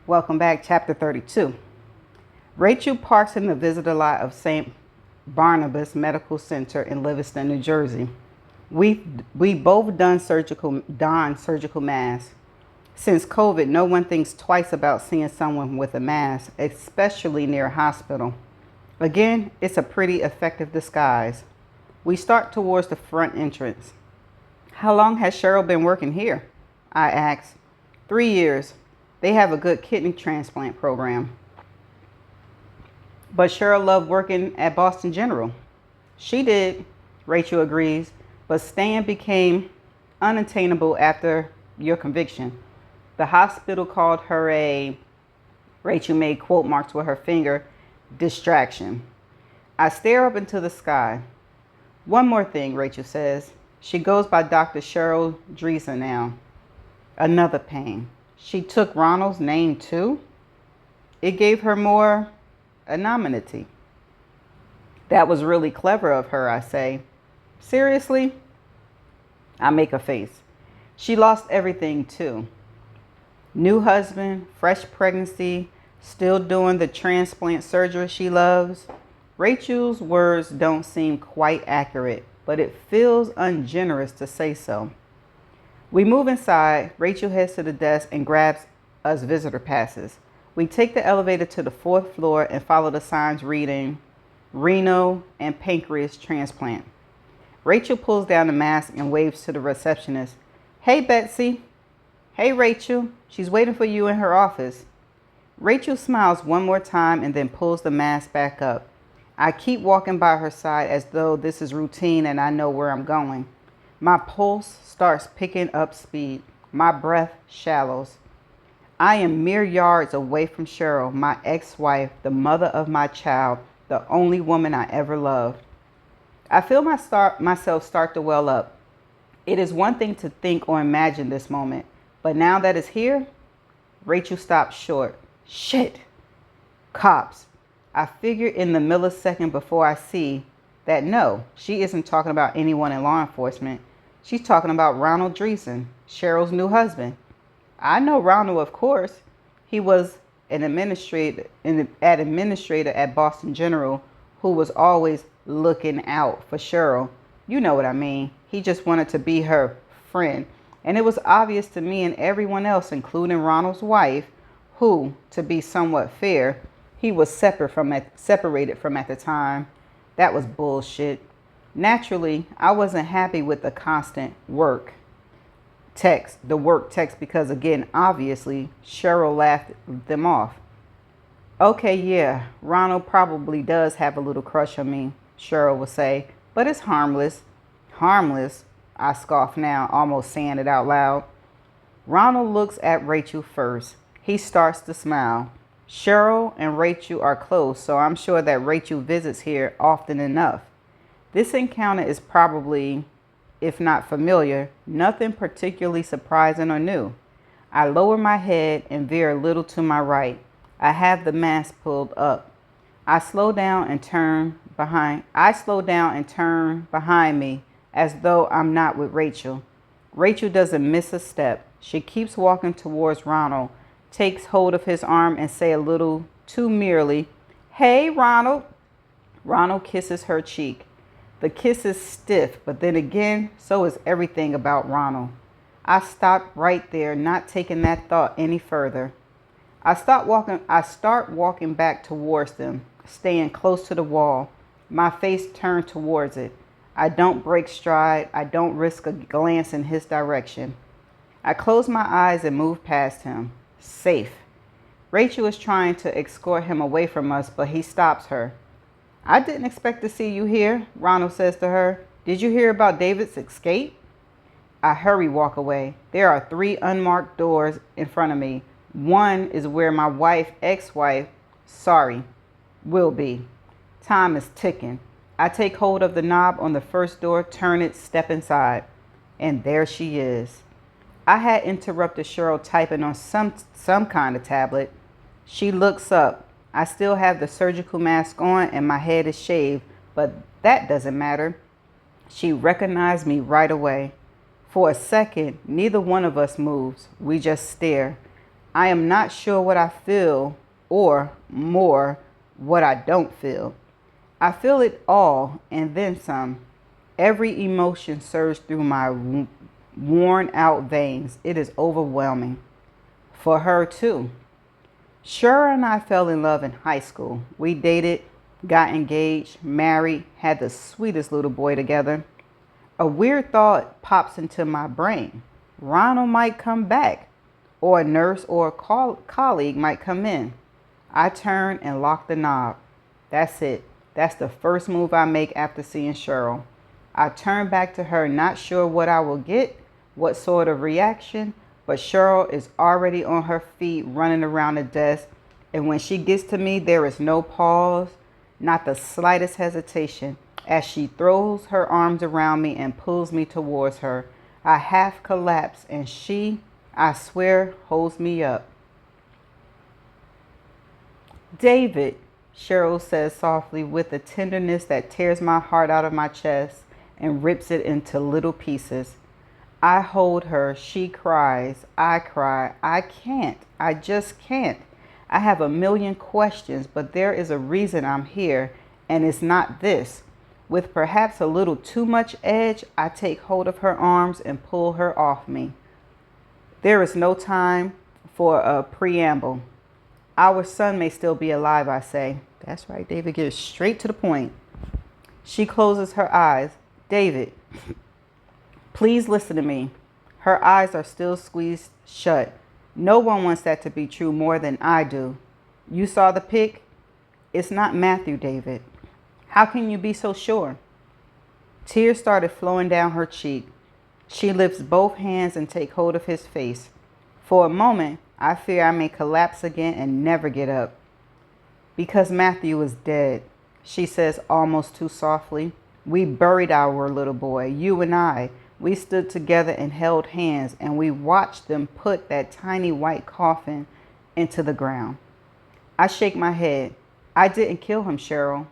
Welcome back, chapter 32. Rachel parks in the visitor lot of St. Barnabas Medical Center in Livingston, New Jersey. We both don surgical masks. Since COVID, no one thinks twice about seeing someone with a mask, especially near a hospital. Again, it's a pretty effective disguise. We start towards the front entrance. How long has Cheryl been working here? I ask. 3 years. They have a good kidney transplant program. But Cheryl loved working at Boston General. She did, Rachel agrees, but staying became unattainable after your conviction. The hospital called her a, Rachel made quote marks with her finger, distraction. I stare up into the sky. One more thing, Rachel says. She goes by Dr. Cheryl Dreesen now. Another pain. She took Ronald's name too? It gave her more anonymity. That was really clever of her, I say. Seriously? I make a face. She lost everything too. New husband, fresh pregnancy, still doing the transplant surgery she loves. Rachel's words don't seem quite accurate, but it feels ungenerous to say so. We move inside. Rachel heads to the desk and grabs us visitor passes. We take the elevator to the 4th floor and follow the signs reading renal and pancreas transplant. Rachel pulls down the mask and waves to the receptionist. Hey, Betsy. Hey, Rachel. She's waiting for you in her office. Rachel smiles one more time and then pulls the mask back up. I keep walking by her side as though this is routine and I know where I'm going. My pulse starts picking up speed. My breath shallows. I am mere yards away from Cheryl, my ex-wife, the mother of my child, the only woman I ever loved. I feel myself start to well up. It is one thing to think or imagine this moment, but now that it's here, Rachel stops short. Shit. Cops. I figure in the millisecond before I see that no, she isn't talking about anyone in law enforcement. She's talking about Ronald Dreesen, Cheryl's new husband. I know Ronald, of course. He was an administrator at Boston General who was always looking out for Cheryl. You know what I mean. He just wanted to be her friend. And it was obvious to me and everyone else, including Ronald's wife, who, to be somewhat fair, he was separated from at the time. That was bullshit. Naturally, I wasn't happy with the constant work text because again, obviously, Cheryl laughed them off. Okay, yeah, Ronald probably does have a little crush on me, Cheryl would say, but it's harmless. Harmless, I scoff now, almost saying it out loud. Ronald looks at Rachel first. He starts to smile. Cheryl and Rachel are close, so I'm sure that Rachel visits here often enough. This encounter is probably, if not familiar, nothing particularly surprising or new. I lower my head and veer a little to my right. I have the mask pulled up. I slow down and turn behind me as though I'm not with Rachel. Rachel doesn't miss a step. She keeps walking towards Ronald, takes hold of his arm and say a little too merely, "Hey, Ronald." Ronald kisses her cheek. The kiss is stiff, but then again, so is everything about Ronald. I stop right there, not taking that thought any further. I start walking back towards them, staying close to the wall, my face turned towards it. I don't break stride. I don't risk a glance in his direction. I close my eyes and move past him. Safe. Rachel is trying to escort him away from us, but he stops her. I didn't expect to see you here, Ronald says to her. Did you hear about David's escape? I walk away. There are 3 unmarked doors in front of me. One is where my ex-wife, will be. Time is ticking. I take hold of the knob on the first door, turn it, step inside. And there she is. I had interrupted Cheryl typing on some kind of tablet. She looks up. I still have the surgical mask on and my head is shaved, but that doesn't matter. She recognized me right away. For a second, neither one of us moves. We just stare. I am not sure what I feel, or more, what I don't feel. I feel it all and then some. Every emotion surges through my worn out veins. It is overwhelming. For her, too. Cheryl and I fell in love in high school. We dated, got engaged, married, had the sweetest little boy together. A weird thought pops into my brain. Ronald might come back, or a nurse or a colleague might come in. I turn and lock the knob. That's it. That's the first move I make after seeing Cheryl. I turn back to her, not sure what I will get, what sort of reaction, but Cheryl is already on her feet running around the desk. And when she gets to me, there is no pause, not the slightest hesitation. As she throws her arms around me and pulls me towards her, I half collapse and she, I swear, holds me up. David, Cheryl says softly with a tenderness that tears my heart out of my chest and rips it into little pieces. I hold her. She cries. I cry. I can't. I just can't. I have a million questions, but there is a reason I'm here, and it's not this. With perhaps a little too much edge, I take hold of her arms and pull her off me. There is no time for a preamble. Our son may still be alive, I say. That's right, David gets straight to the point. She closes her eyes. David, please listen to me. Her eyes are still squeezed shut. No one wants that to be true more than I do. You saw the pic? It's not Matthew, David. How can you be so sure? Tears started flowing down her cheek. She lifts both hands and takes hold of his face. For a moment, I fear I may collapse again and never get up. Because Matthew is dead, she says almost too softly. We buried our little boy, you and I. We stood together and held hands, and we watched them put that tiny white coffin into the ground. I shake my head. I didn't kill him, Cheryl.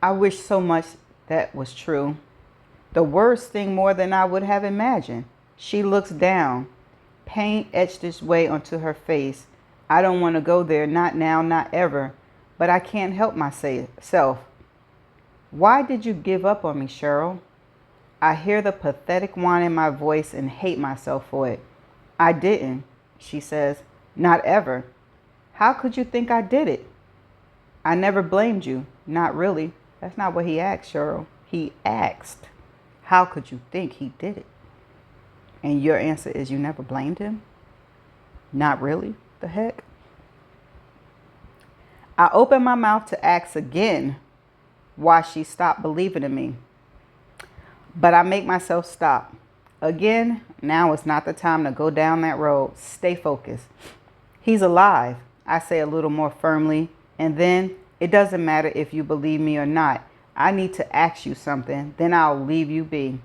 I wish so much that was true. The worst thing more than I would have imagined. She looks down. Pain etched its way onto her face. I don't want to go there, not now, not ever. But I can't help myself. Why did you give up on me, Cheryl? I hear the pathetic whine in my voice and hate myself for it. I didn't, she says. Not ever. How could you think I did it? I never blamed you. Not really. That's not what he asked, Cheryl. He asked, how could you think he did it? And your answer is you never blamed him? Not really? The heck? I open my mouth to ask again why she stopped believing in me. But I make myself stop. Again, now is not the time to go down that road. Stay focused. He's alive, I say a little more firmly. And then, it doesn't matter if you believe me or not. I need to ask you something, then I'll leave you be.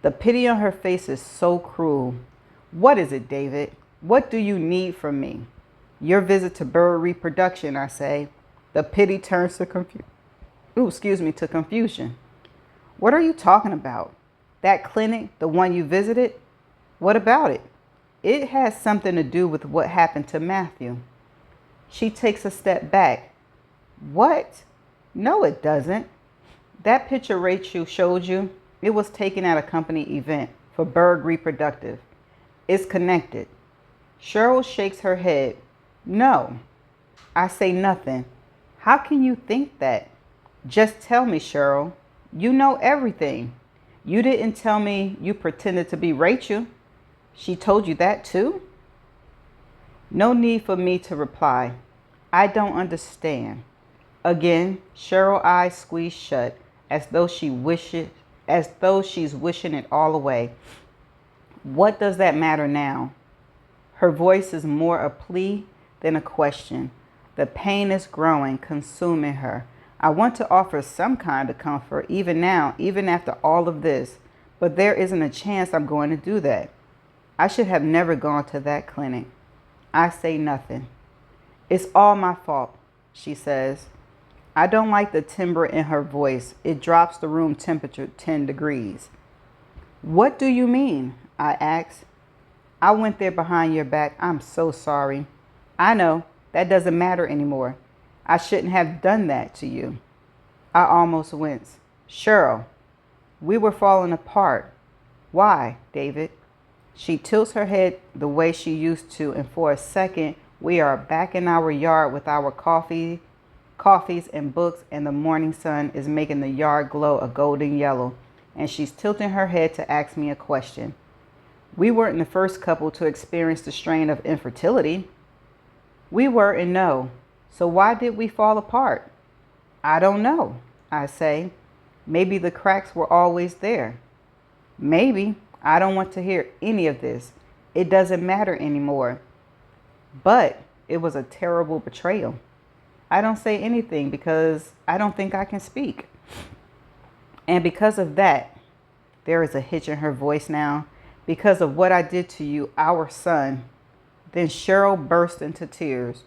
The pity on her face is so cruel. What is it, David? What do you need from me? Your visit to bird reproduction, I say. The pity turns to confusion. What are you talking about? That clinic, the one you visited? What about it? It has something to do with what happened to Matthew. She takes a step back. What? No, it doesn't. That picture Rachel showed you, it was taken at a company event for Berg Reproductive. It's connected. Cheryl shakes her head. No. I say nothing. How can you think that? Just tell me, Cheryl. You know everything. You didn't tell me you pretended to be Rachel. She told you that too? No need for me to reply. I don't understand. Again, Cheryl's eyes squeeze shut as though she's wishing it all away. What does that matter now? Her voice is more a plea than a question. The pain is growing, consuming her. I want to offer some kind of comfort, even now, even after all of this, but there isn't a chance I'm going to do that. I should have never gone to that clinic. I say nothing. It's all my fault, she says. I don't like the timbre in her voice. It drops the room temperature 10 degrees. What do you mean? I ask. I went there behind your back. I'm so sorry. I know that doesn't matter anymore. I shouldn't have done that to you. I almost winced. Cheryl, we were falling apart. Why, David? She tilts her head the way she used to, and for a second, we are back in our yard with our coffees and books, and the morning sun is making the yard glow a golden yellow, and she's tilting her head to ask me a question. We weren't the first couple to experience the strain of infertility. We were and no. So why did we fall apart? I don't know, I say. Maybe the cracks were always there. Maybe. I don't want to hear any of this. It doesn't matter anymore. But it was a terrible betrayal. I don't say anything because I don't think I can speak. And because of that, there is a hitch in her voice now. Because of what I did to you, our son. Then Cheryl burst into tears.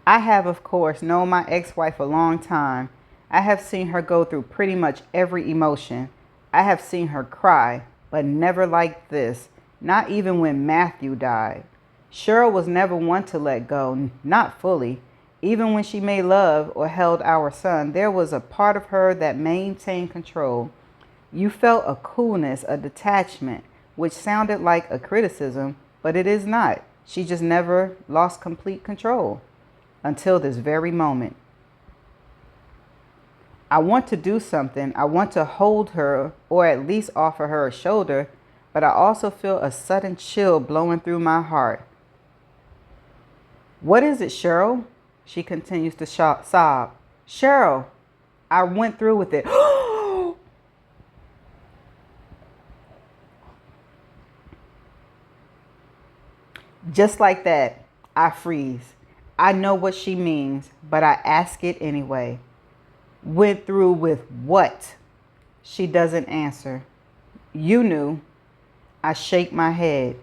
I have, of course, known my ex-wife a long time. I have seen her go through pretty much every emotion. I have seen her cry, but never like this, not even when Matthew died. Cheryl was never one to let go, not fully. Even when she made love or held our son, there was a part of her that maintained control. You felt a coolness, a detachment, which sounded like a criticism, but it is not. She just never lost complete control until this very moment. I want to do something. I want to hold her or at least offer her a shoulder, but I also feel a sudden chill blowing through my heart. What is it, Cheryl? She continues to sob. Cheryl, I went through with it. Just like that, I freeze. I know what she means, but I ask it anyway. Went through with what? She doesn't answer. You knew. I shake my head.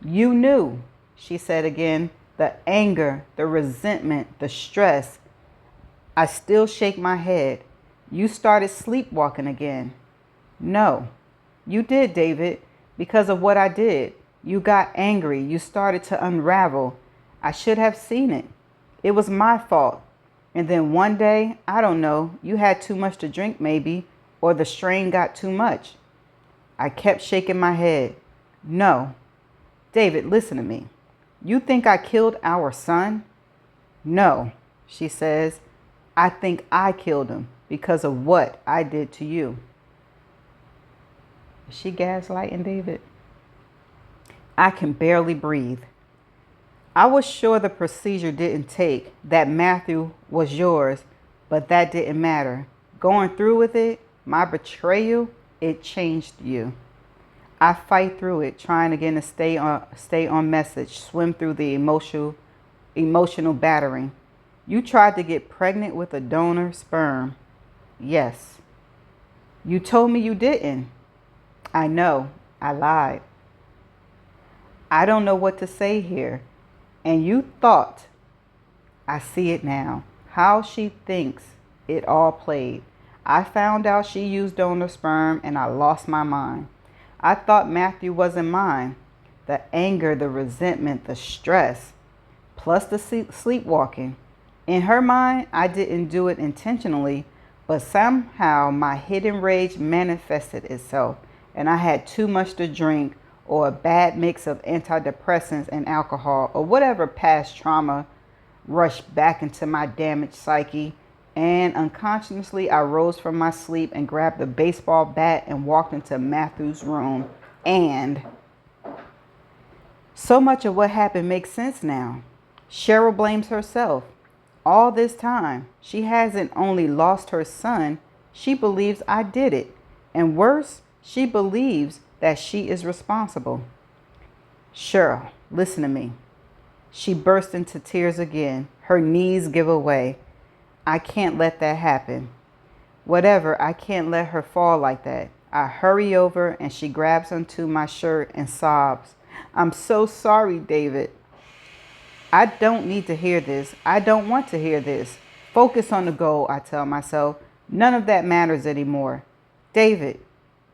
You knew, she said again. The anger, the resentment, the stress. I still shake my head. You started sleepwalking again. No, you did, David, because of what I did. You got angry. You started to unravel. I should have seen it. It was my fault. And then one day, I don't know, you had too much to drink maybe, or the strain got too much. I kept shaking my head. No. David, listen to me. You think I killed our son? No, she says. I think I killed him because of what I did to you. Is she gaslighting David? I can barely breathe. I was sure the procedure didn't take, that Matthew was yours, but that didn't matter. Going through with it, my betrayal, it changed you. I fight through it, trying again to stay on message, swim through the emotional battering. You tried to get pregnant with a donor sperm. Yes. You told me you didn't. I know. I lied. I don't know what to say here. And you thought, I see it now, how she thinks it all played. I found out she used donor sperm and I lost my mind. I thought Matthew wasn't mine. The anger, the resentment, the stress, plus the sleepwalking. In her mind, I didn't do it intentionally, but somehow my hidden rage manifested itself and I had too much to drink, or a bad mix of antidepressants and alcohol, or whatever past trauma rushed back into my damaged psyche. And unconsciously, I rose from my sleep and grabbed a baseball bat and walked into Matthew's room. And so much of what happened makes sense now. Cheryl blames herself. All this time, she hasn't only lost her son, she believes I did it. And worse, she believes that she is responsible. Cheryl, listen to me. She burst into tears again. Her knees give away. I can't let that happen. Whatever, I can't let her fall like that. I hurry over and she grabs onto my shirt and sobs. I'm so sorry, David. I don't need to hear this. I don't want to hear this. Focus on the goal, I tell myself. None of that matters anymore. David,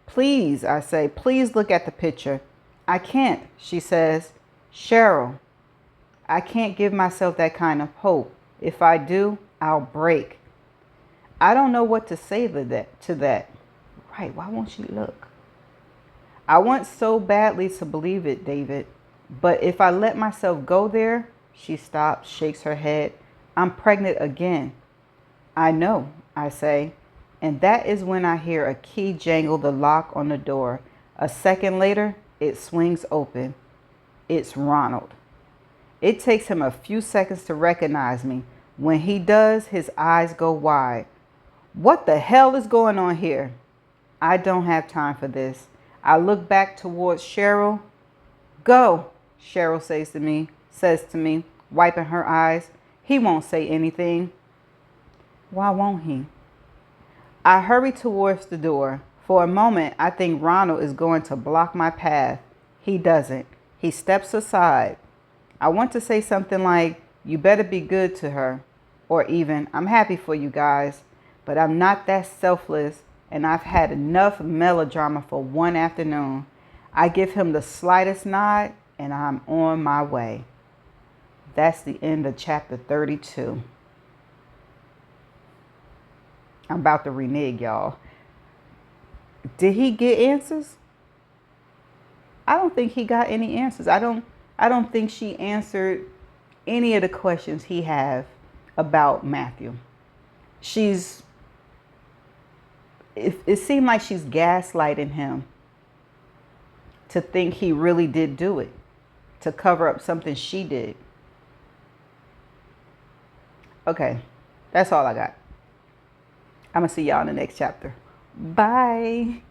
please, I say, please look at the picture. I can't, she says. Cheryl, I can't give myself that kind of hope. If I do, I'll break. I don't know what to say to that. Right, why won't she look? I want so badly to believe it, David. But if I let myself go there, she stops, shakes her head. I'm pregnant again. I know, I say. And that is when I hear a key jangle the lock on the door. A second later, it swings open. It's Ronald. It takes him a few seconds to recognize me. When he does, his eyes go wide. What the hell is going on here? I don't have time for this. I look back towards Cheryl. Go, Cheryl says to me, wiping her eyes. He won't say anything. Why won't he? I hurry towards the door. For a moment, I think Ronald is going to block my path. He doesn't. He steps aside. I want to say something like, you better be good to her. Or even, I'm happy for you guys. But I'm not that selfless, and I've had enough melodrama for one afternoon. I give him the slightest nod, and I'm on my way. That's the end of chapter 32. I'm about to renege, y'all. Did he get answers? I don't think he got any answers. I don't think she answered any of the questions he have about Matthew. It seemed like she's gaslighting him to think he really did do it, to cover up something she did. Okay, that's all I got. I'm going to see y'all in the next chapter. Bye.